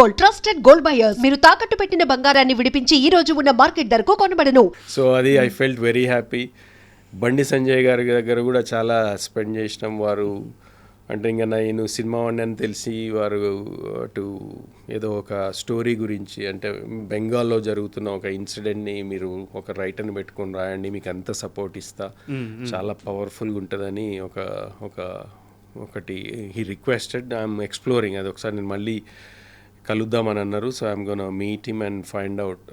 Gold, trusted gold buyers. మీరు తాకట్టు పెట్టిన బంగారాన్ని విడిపించి ఈ రోజు ఉన్న మార్కెట్ ధరకు కొనబడను. సో అది I felt very happy. Bandi Sanjay గారి దగ్గర కూడా చాలా స్పెండ్ చేసినాం. వారు అంటే ఇంకా నేను సినిమా వాడిని అని తెలిసి వారు అటు ఏదో ఒక స్టోరీ గురించి అంటే బెంగాల్లో జరుగుతున్న ఒక ఇన్సిడెంట్ని మీరు ఒక రైటర్ని పెట్టుకొని రాయండి, మీకు అంత సపోర్ట్ ఇస్తా, చాలా పవర్ఫుల్గా ఉంటుందని ఒకటి హీ రిక్వెస్టెడ్. ఐఎమ్ ఎక్స్ప్లోరింగ్ అది ఒకసారి నేను మళ్ళీ కలుద్దామని అన్నారు. So I'm gonna meet him and find out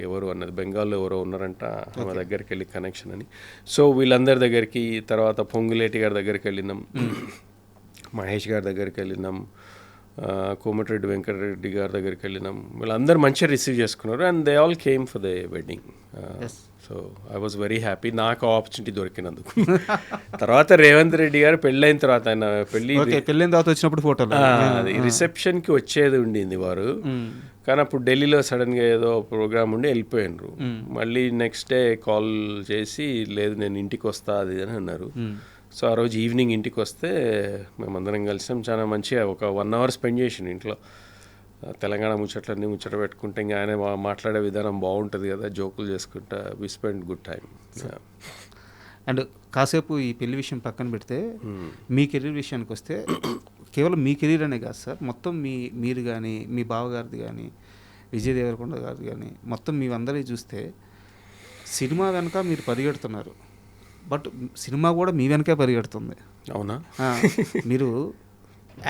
ఎవరు అన్నది. బెంగాల్లో ఎవరో ఉన్నారంట, మా దగ్గరికి వెళ్ళి కనెక్షన్ అని. సో వీళ్ళందరి దగ్గరికి, తర్వాత పొంగులేటి గారి దగ్గరికి వెళ్ళినాం, మహేష్ గారి దగ్గరికి వెళ్ళినాం, కోమటిరెడ్డి వెంకటరెడ్డి గారి దగ్గరికి వెళ్ళినాం. వీళ్ళందరూ మంచిగా రిసీవ్ చేసుకున్నారు and they all came for the wedding. So I was very happy నాకు ఆపర్చునిటీ దొరికినందుకు. తర్వాత రేవంత్ రెడ్డి గారు పెళ్ళైన తర్వాత, ఆయన పెళ్ళైన తర్వాత వచ్చినప్పుడు ఫోటోలు అది రిసెప్షన్కి వచ్చేది ఉండింది వారు, కానీ అప్పుడు ఢిల్లీలో సడన్గా ఏదో ప్రోగ్రామ్ ఉండి వెళ్ళిపోయినారు. మళ్ళీ నెక్స్ట్ డే కాల్ చేసి లేదు నేను ఇంటికి వస్తా అది అని అన్నారు. సో ఆ రోజు ఈవినింగ్ ఇంటికి వస్తే మేమందరం కలిసాం. చాలా మంచిగా ఒక 1 hour స్పెండ్ చేసిండు ఇంట్లో. తెలంగాణ ముచ్చట్లన్నీ ముచ్చట పెట్టుకుంటే ఇంకా ఆయన మాట్లాడే విధానం బాగుంటుంది కదా, జోకులు చేసుకుంటా. We spend good time. And కాసేపు ఈ పెళ్లి విషయం పక్కన పెడితే మీ కెరీర్ విషయానికి వస్తే కేవలం మీ కెరీర్ అనే కాదు సార్, మొత్తం మీరు కానీ మీ బావగారిది కానీ విజయ్ దేవరకొండ గారిది కానీ మొత్తం మీవందరినీ చూస్తే సినిమా వెనక మీరు పరిగెడుతున్నారు, బట్ సినిమా కూడా మీ వెనకే పరిగెడుతుంది. అవునా? మీరు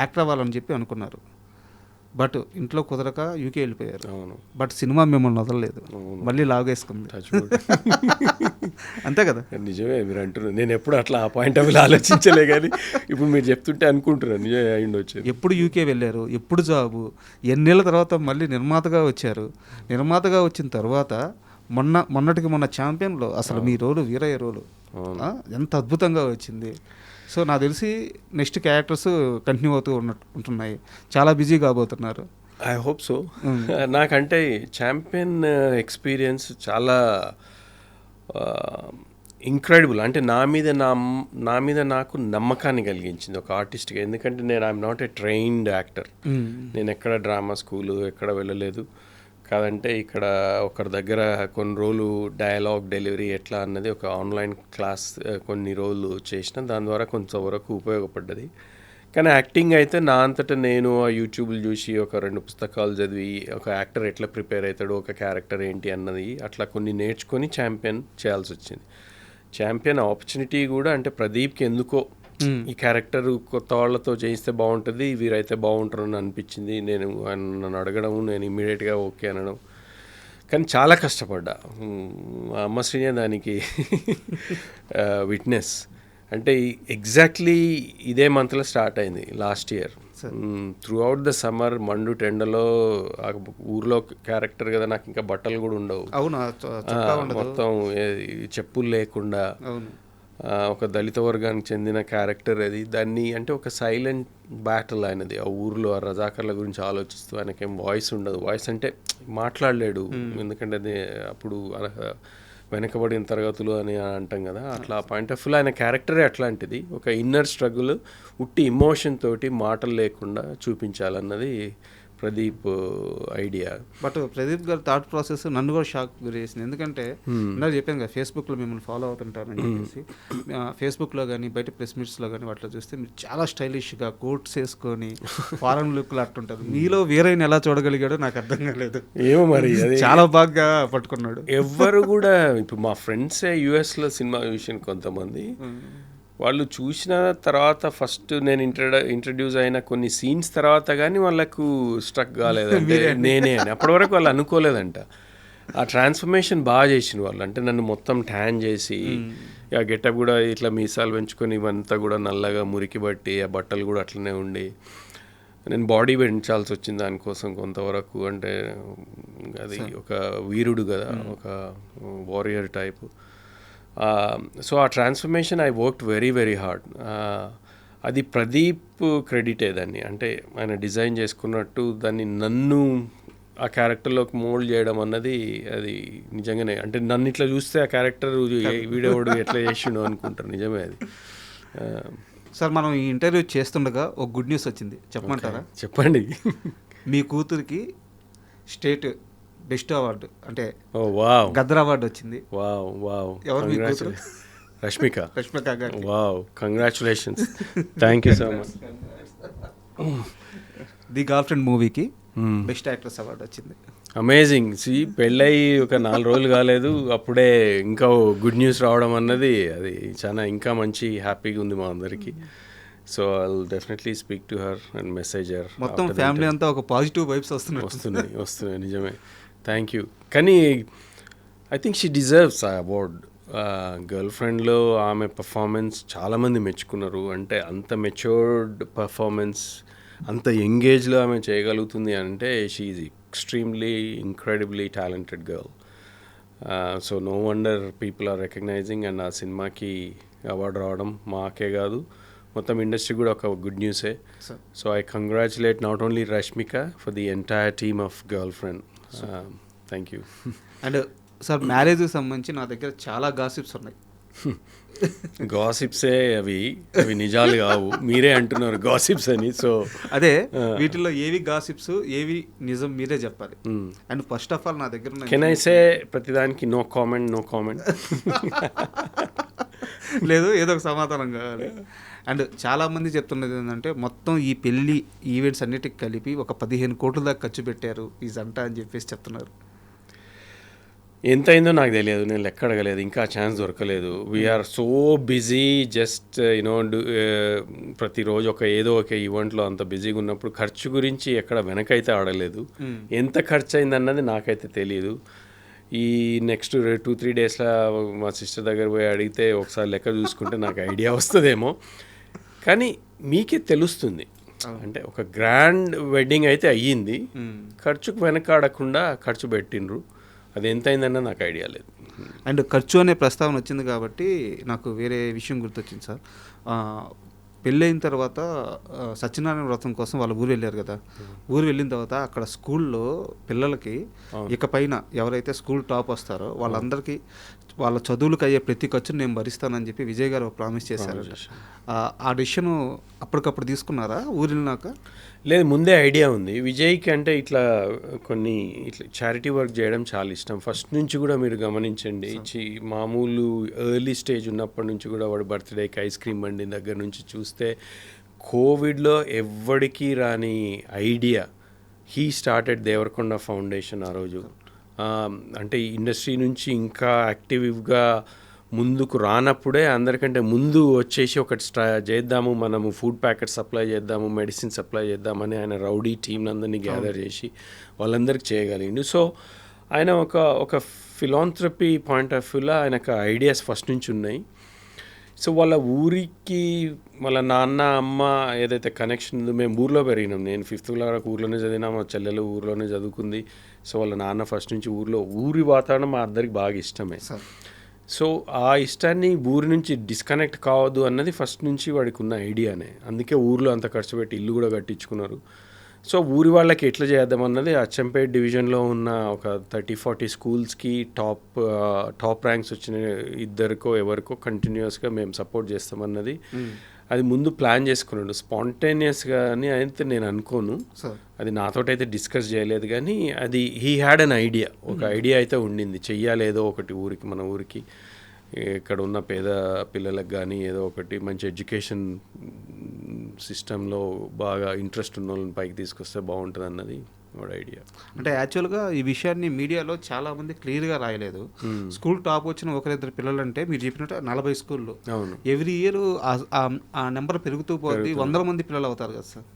యాక్టర్ అవ్వాలని చెప్పి అనుకున్నారు, బట్ ఇంట్లో కుదరక యూకే వెళ్ళిపోయారు. అవును. బట్ సినిమా మిమ్మల్ని వదలలేదు, మళ్ళీ లాగేసుకుంది. అంతే కదా? నిజమే మీరు అంటున్నారు. నేను ఎప్పుడు అట్లా ఆ పాయింట్ ఆఫ్ వ్యూ ఆలోచించలే, కానీ ఇప్పుడు మీరు చెప్తుంటే అనుకుంటున్నాను నిజమే అయ్యిండి వచ్చేది. ఎప్పుడు యూకే వెళ్ళారు, ఎప్పుడు జాబు, ఎన్నేళ్ళ తర్వాత మళ్ళీ నిర్మాతగా వచ్చారు. నిర్మాతగా వచ్చిన తర్వాత మొన్నటికి మొన్న ఛాంపియన్లో అసలు మీ రోలు వీరయ్య రోలు ఎంత అద్భుతంగా వచ్చింది. సో నాకు తెలిసి నెక్స్ట్ క్యారెక్టర్స్ కంటిన్యూ అవుతూ ఉంటున్నాయి, చాలా బిజీ కాబోతున్నారు. I hope so. నాకంటే ఛాంపియన్ ఎక్స్పీరియన్స్ చాలా ఇంక్రెడిబుల్. అంటే నా మీద నాకు నమ్మకాన్ని కలిగించింది ఒక ఆర్టిస్ట్గా. ఎందుకంటే I'm not a trained actor. నేను ఎక్కడ డ్రామా స్కూలు ఎక్కడ వెళ్ళలేదు. కాదంటే ఇక్కడ ఒకరి దగ్గర కొన్ని రోజులు డయలాగ్ డెలివరీ ఎట్లా అన్నది ఒక ఆన్లైన్ క్లాస్ కొన్ని రోజులు చేసిన, దాని ద్వారా కొంతవరకు ఉపయోగపడ్డది. కానీ యాక్టింగ్ అయితే నా అంతటా నేను ఆ యూట్యూబ్లు చూసి ఒక 2 పుస్తకాలు చదివి ఒక యాక్టర్ ఎట్లా ప్రిపేర్ అవుతాడు, ఒక క్యారెక్టర్ ఏంటి అన్నది అట్లా కొన్ని నేర్చుకొని ఛాంపియన్ చేయాల్సి వచ్చింది. ఛాంపియన్ ఆపర్చునిటీ కూడా అంటే ప్రదీప్కి ఎందుకో ఈ క్యారెక్టర్ కొత్త వాళ్ళతో చేయిస్తే బాగుంటుంది, వీరైతే బాగుంటారు అని అనిపించింది. నన్ను అడగడం, నేను ఇమ్మీడియట్గా ఓకే అనడం. కానీ చాలా కష్టపడ్డా. అమ్మ శ్రీనే దానికి విట్నెస్. అంటే ఎగ్జాక్ట్లీ ఇదే మంత్లో స్టార్ట్ అయింది last year. Through out the summer మండు టెండలో ఊర్లో క్యారెక్టర్ కదా, నాకు ఇంకా బట్టలు కూడా ఉండవు. మొత్తం చెప్పులు లేకుండా ఒక దళిత వర్గానికి చెందిన క్యారెక్టర్ అది. దాన్ని అంటే ఒక సైలెంట్ బ్యాటిల్ ఆయనది. ఆ ఊర్లో ఆ రజాకర్ల గురించి ఆలోచిస్తూ ఆయనకేం వాయిస్ ఉండదు. వాయిస్ అంటే మాట్లాడలేడు, ఎందుకంటే అది అప్పుడు వెనకబడిన తరగతులు అని అంటాం కదా, అట్లా పాయింట్ ఆఫ్ వ్యూలో ఆయన క్యారెక్టరే అట్లాంటిది. ఒక ఇన్నర్ స్ట్రగుల్ ఉట్టి ఇమోషన్ తోటి మాటలు లేకుండా చూపించాలన్నది ప్రదీప్ ఐడియా. బట్ ప్రదీప్ గారి థాట్ ప్రాసెస్ నన్ను కూడా షాక్ గురేసింది. ఎందుకంటే నాకు చెప్పాను కదా, ఫేస్బుక్లో మిమ్మల్ని ఫాలో అవుతుంటారని చెప్పేసి. ఫేస్బుక్లో కానీ బయట ప్రెస్ మీట్స్లో కానీ వాటిలో చూస్తే మీరు చాలా స్టైలిష్గా కోట్స్ వేసుకొని ఫారెన్ లుక్లు అట్టుంటారు. మీలో వీరైన ఎలా చూడగలిగాడో నాకు అర్థం కాలేదు. ఏమో మరి చాలా బాగా పట్టుకున్నాడు. ఎవ్వరు కూడా ఇప్పుడు మా ఫ్రెండ్సే యూఎస్లో సినిమా చూసిన కొంతమంది, వాళ్ళు చూసిన తర్వాత ఫస్ట్ నేను ఇంట్రడ్యూస్ అయిన కొన్ని సీన్స్ తర్వాత కానీ వాళ్ళకు స్ట్రక్ కాలేదంటే నేనే అని. అప్పటి వరకు వాళ్ళు అనుకోలేదంట. ఆ ట్రాన్స్ఫర్మేషన్ బాగా చేసిన వాళ్ళు. అంటే నన్ను మొత్తం ట్యాన్ చేసి ఆ గెటప్ కూడా ఇట్లా మీసాలు పెంచుకొని ఇవంతా కూడా నల్లగా మురికి బట్టి ఆ బట్టలు కూడా అట్లనే ఉండి నేను బాడీ పెంచాల్సి వచ్చింది దానికోసం కొంతవరకు. అంటే అది ఒక వీరుడు కదా, ఒక వారియర్ టైపు. సో ఆ transformation I worked very very hard. అది ప్రదీప్ క్రెడిటే దాన్ని. అంటే ఆయన డిజైన్ చేసుకున్నట్టు దాన్ని నన్ను ఆ క్యారెక్టర్లోకి మోల్డ్ చేయడం అన్నది అది నిజంగానే. అంటే నన్ను ఇట్లా చూస్తే ఆ క్యారెక్టర్ వీడేవాడు ఎట్లా చేసిండు అనుకుంటారు. నిజమే అది. సార్ మనం ఈ ఇంటర్వ్యూ చేస్తుండగా ఒక గుడ్ న్యూస్ వచ్చింది, చెప్పమంటారా? చెప్పండి. మీ కూతురికి స్టేట్ బెస్ట్ అవార్డు అంటే ఓ వావ్ గద్దర్ అవార్డు వచ్చింది. వావ్ వావ్ ఎవరు మీ కూతురు? రష్మిక. రష్మిక గారికి. Wow, congratulations, thank you so much. The girl friend మూవీకి బెస్ట్ యాక్ట్రెస్ అవార్డు వచ్చింది. అమేజింగ్. పెళ్ళయి ఒక 4 రోజులు కాలేదు, అప్పుడే ఇంకా గుడ్ న్యూస్ రావడం అన్నది అది చాలా ఇంకా మంచి హ్యాపీగా ఉంది మా అందరికీ. So I will definitely speak to her and message her. మొత్తం ఫ్యామిలీ అంతా ఒక పాజిటివ్ వైబ్స్ వస్తున్నాయి నిజమే. Thank you. కానీ ఐ థింక్ షీ డిజర్వ్స్ ఆ అవార్డ్. గర్ల్ ఫ్రెండ్లో ఆమె పర్ఫార్మెన్స్ చాలామంది మెచ్చుకున్నారు. అంటే అంత మెచ్యూర్డ్ పర్ఫార్మెన్స్, అంత యంగేజ్లో ఆమె చేయగలుగుతుంది అంటే she is extremely incredibly talented girl. So no wonder people are recognizing. And ఆ సినిమాకి అవార్డు రావడం మాకే కాదు, మొత్తం ఇండస్ట్రీ కూడా ఒక గుడ్ న్యూసే. So I congratulate not only Rashmika for the entire team of girl friend. Thank you. And sir, మ్యారేజ్కి సంబంధించి నా దగ్గర చాలా గాసిప్స్ ఉన్నాయి. గాసిప్సే అవి నిజాలు కావు, మీరే అంటున్నారు గాసిప్స్ అని. సో అదే వీటిల్లో ఏవి గాసిప్స్ ఏవి నిజం మీరే చెప్పాలి. అండ్ ఫస్ట్ ఆఫ్ ఆల్ నా దగ్గర కెన్ ఐ సే ప్రతిదానికి నో కామెంట్ లేదు, ఏదో ఒక సమాధానం కావాలి. అండ్ చాలామంది చెప్తున్నది ఏంటంటే మొత్తం ఈ పెళ్ళి ఈవెంట్స్ అన్నిటికి కలిపి ఒక 15 కోట్ల దాకా ఖర్చు పెట్టారు ఈ జంట అని చెప్పేసి చెప్తున్నారు. ఎంత అయిందో నాకు తెలియదు, నేను లెక్క అడగలేదు, ఇంకా ఛాన్స్ దొరకలేదు. We are so busy, just you know ప్రతిరోజు ఏదో ఒక ఈవెంట్లో అంత బిజీగా ఉన్నప్పుడు ఖర్చు గురించి ఎక్కడ వెనకైతే ఆడలేదు. ఎంత ఖర్చు అయిందన్నది నాకైతే తెలియదు. ఈ నెక్స్ట్ 2-3 డేస్లో మా సిస్టర్ దగ్గర పోయి అడిగితే ఒకసారి లెక్క చూసుకుంటే నాకు ఐడియా వస్తుందేమో. కానీ మీకే తెలుస్తుంది, అంటే ఒక గ్రాండ్ వెడ్డింగ్ అయితే అయ్యింది, ఖర్చుకు వెనకాడకుండా ఖర్చు పెట్టిండ్రు. అది ఎంత అయిందన్న నాకు ఐడియా లేదు. అండ్ ఖర్చు అనే ప్రస్తావన వచ్చింది కాబట్టి నాకు వేరే విషయం గుర్తొచ్చింది సార్. పెళ్ళైన తర్వాత సత్యనారాయణ వ్రతం కోసం వాళ్ళ ఊరు వెళ్ళారు కదా. ఊరు వెళ్ళిన తర్వాత అక్కడ స్కూల్లో పిల్లలకి ఇకపైన ఎవరైతే స్కూల్ టాప్ వస్తారో వాళ్ళందరికీ వాళ్ళ చదువులకు అయ్యే ప్రతి ఖర్చును నేను భరిస్తానని చెప్పి విజయ్ గారు ప్రామిస్ చేశారు. ఆ డెసిషన్ అప్పటికప్పుడు తీసుకున్నారా ఊరు వెళ్ళినాక? లేదు, ముందే ఐడియా ఉంది విజయ్కి. అంటే ఇట్లా చారిటీ వర్క్ చేయడం చాలా ఇష్టం ఫస్ట్ నుంచి కూడా. మీరు గమనించండి, మామూలు ఎర్లీ స్టేజ్ ఉన్నప్పటి నుంచి కూడా వాడు బర్త్డేకి ఐస్ క్రీమ్ బండి దగ్గర నుంచి చూస్తే కోవిడ్లో ఎవ్వడికి రాని idea he started Devarakonda Foundation ఆ రోజు. అంటే ఇండస్ట్రీ నుంచి ఇంకా యాక్టివ్గా ముందుకు రానప్పుడే అందరికంటే ముందు వచ్చేసి ఒకటి చేద్దాము, మనము ఫుడ్ ప్యాకెట్ సప్లై చేద్దాము, మెడిసిన్ సప్లై చేద్దామని ఆయన రౌడీ టీంని అందరినీ గ్యాదర్ చేసి వాళ్ళందరికీ చేయగలిగిండు. సో ఆయన ఒక ఫిలాంథ్రపీ పాయింట్ ఆఫ్ వ్యూలో ఆయనకు ఐడియాస్ ఫస్ట్ నుంచి ఉన్నాయి. సో వాళ్ళ ఊరికి వాళ్ళ నాన్న అమ్మ ఏదైతే కనెక్షన్ ఉందో, మేము ఊర్లో పెరిగినాం. నేను 5th వరకు ఊర్లోనే చదివినా, మా చెల్లెలు ఊర్లోనే చదువుకుంది. సో వాళ్ళ నాన్న ఫస్ట్ నుంచి ఊరి వాతావరణం మా అందరికి బాగా ఇష్టమే. సో ఆ ఇష్టాన్ని ఊరి నుంచి డిస్కనెక్ట్ కావద్దు అన్నది ఫస్ట్ నుంచి వాడికి ఉన్న ఐడియానే. అందుకే ఊర్లో అంత ఖర్చు పెట్టి ఇల్లు కూడా కట్టించుకున్నారు. సో ఊరి వాళ్ళకి ఎట్లా చేద్దామన్నది అచ్చంపేట్ డివిజన్లో ఉన్న ఒక 30-40 స్కూల్స్కి టాప్ ర్యాంక్స్ వచ్చిన ఇద్దరికో ఎవరికో కంటిన్యూస్గా మేము సపోర్ట్ చేస్తామన్నది అది ముందు ప్లాన్ చేసుకున్నాడు. స్పాంటేనియస్గా అని అయితే నేను అనుకోను, అది నాతోటైతే డిస్కస్ చేయలేదు. కానీ అది హీ హ్యాడ్ అన్ ఐడియా, ఒక ఐడియా అయితే ఉండింది, చెయ్యాలి ఏదో ఒకటి ఊరికి, మన ఊరికి ఇక్కడ ఉన్న పేద పిల్లలకు కానీ ఏదో ఒకటి మంచి ఎడ్యుకేషన్ సిస్టంలో బాగా ఇంట్రెస్ట్ ఉన్న వాళ్ళని పైకి తీసుకొస్తే బాగుంటుంది అన్నది వాడు ఐడియా. అంటే యాక్చువల్గా ఈ విషయాన్ని మీడియాలో చాలామంది క్లియర్గా రాయలేదు. స్కూల్ టాప్ వచ్చిన 1-2 పిల్లలు అంటే మీరు చెప్పినట్టు 40 స్కూల్లో ఎవ్రీ ఇయర్ ఆ నెంబర్ పెరుగుతూ పోతుంది, 100 మంది పిల్లలు అవుతారు కదా సార్.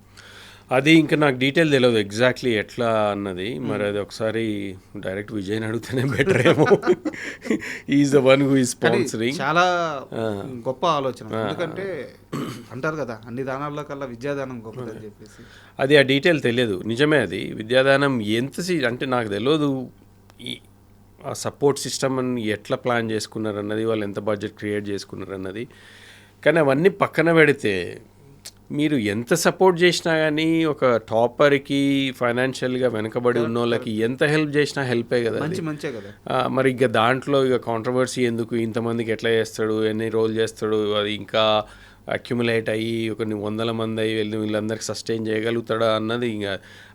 అది ఇంకా నాకు డీటెయిల్ తెలియదు ఎగ్జాక్ట్లీ ఎట్లా అన్నది. మరి అది ఒకసారి డైరెక్ట్ విజయ్ని అడిగితేనే బెటర్ ఏమో. Is the one who is sponsoring. చాలా గొప్ప ఆలోచన, ఎందుకంటే అంటారు కదా అన్ని దానాల్లో కల్లా విద్యాదానం గొప్పదని చెప్పేసి. అది ఆ డీటెయిల్ తెలియదు, నిజమే. అది విద్యాదానం అంటే నాకు తెలియదు ఆ సపోర్ట్ సిస్టమ్ అని ఎట్లా ప్లాన్ చేసుకున్నారన్నది, వాళ్ళు ఎంత బడ్జెట్ క్రియేట్ చేసుకున్నారన్నది. కానీ అవన్నీ పక్కన పెడితే మీరు ఎంత సపోర్ట్ చేసినా కానీ ఒక టాపర్కి ఫైనాన్షియల్గా వెనకబడి ఉన్న వాళ్ళకి ఎంత హెల్ప్ చేసినా హెల్పే కదా. మంచిగా కదా. మరి ఇక దాంట్లో ఇక కాంట్రవర్సీ ఎందుకు, ఇంతమందికి ఎట్లా చేస్తాడు, ఎన్ని రోజులు చేస్తాడు, అది ఇంకా అక్యుములేట్ అయ్యి కొన్ని వందల మంది అయ్యి వీళ్ళందరికీ సస్టైన్ చేయగలుగుతాడా అన్నది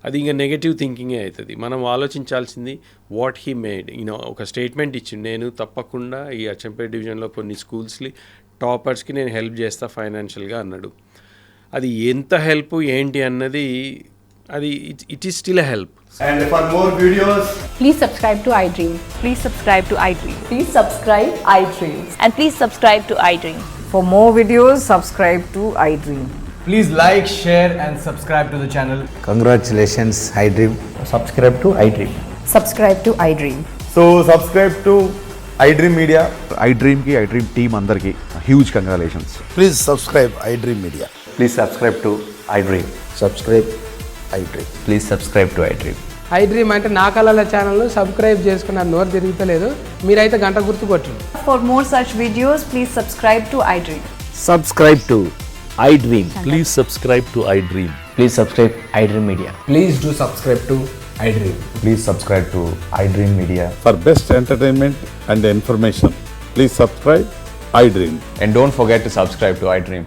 అది ఇంకా నెగటివ్ థింకింగే అవుతుంది. మనం ఆలోచించాల్సింది వాట్ హీ మేడ్. ఒక స్టేట్మెంట్ ఇచ్చింది, నేను తప్పకుండా ఈ అచ్చంపేట డివిజన్లో కొన్ని స్కూల్స్ని టాపర్స్కి నేను హెల్ప్ చేస్తా ఫైనాన్షియల్గా అన్నాడు. అది ఎంత హెల్ప్ ఏంటి అన్నది అది it is still a help. And for more videos, Please subscribe to iDream. Please subscribe to iDream. Please subscribe iDream. And please subscribe to iDream. For more videos, subscribe to iDream. please like, share and subscribe to the channel. Congratulations, iDream. Subscribe to iDream. Subscribe to iDream. So subscribe to iDream Media. iDream ki iDream team andarki huge congratulations. Please subscribe iDream Media. Please subscribe to iDream. Subscribe iDream. Please subscribe to iDream. iDream అంటే నా కళల channel subscribe చేసుకున్న నోరు తిరుగుతలేదు, మీరైతే గంట గుర్తు కొట్టండి. For more such videos, please subscribe to iDream. Subscribe to iDream. Please subscribe to iDream. Please subscribe iDream Media. Please do subscribe to iDream. Please subscribe to iDream Media. For best entertainment and information, please subscribe iDream. And don't forget to subscribe to iDream.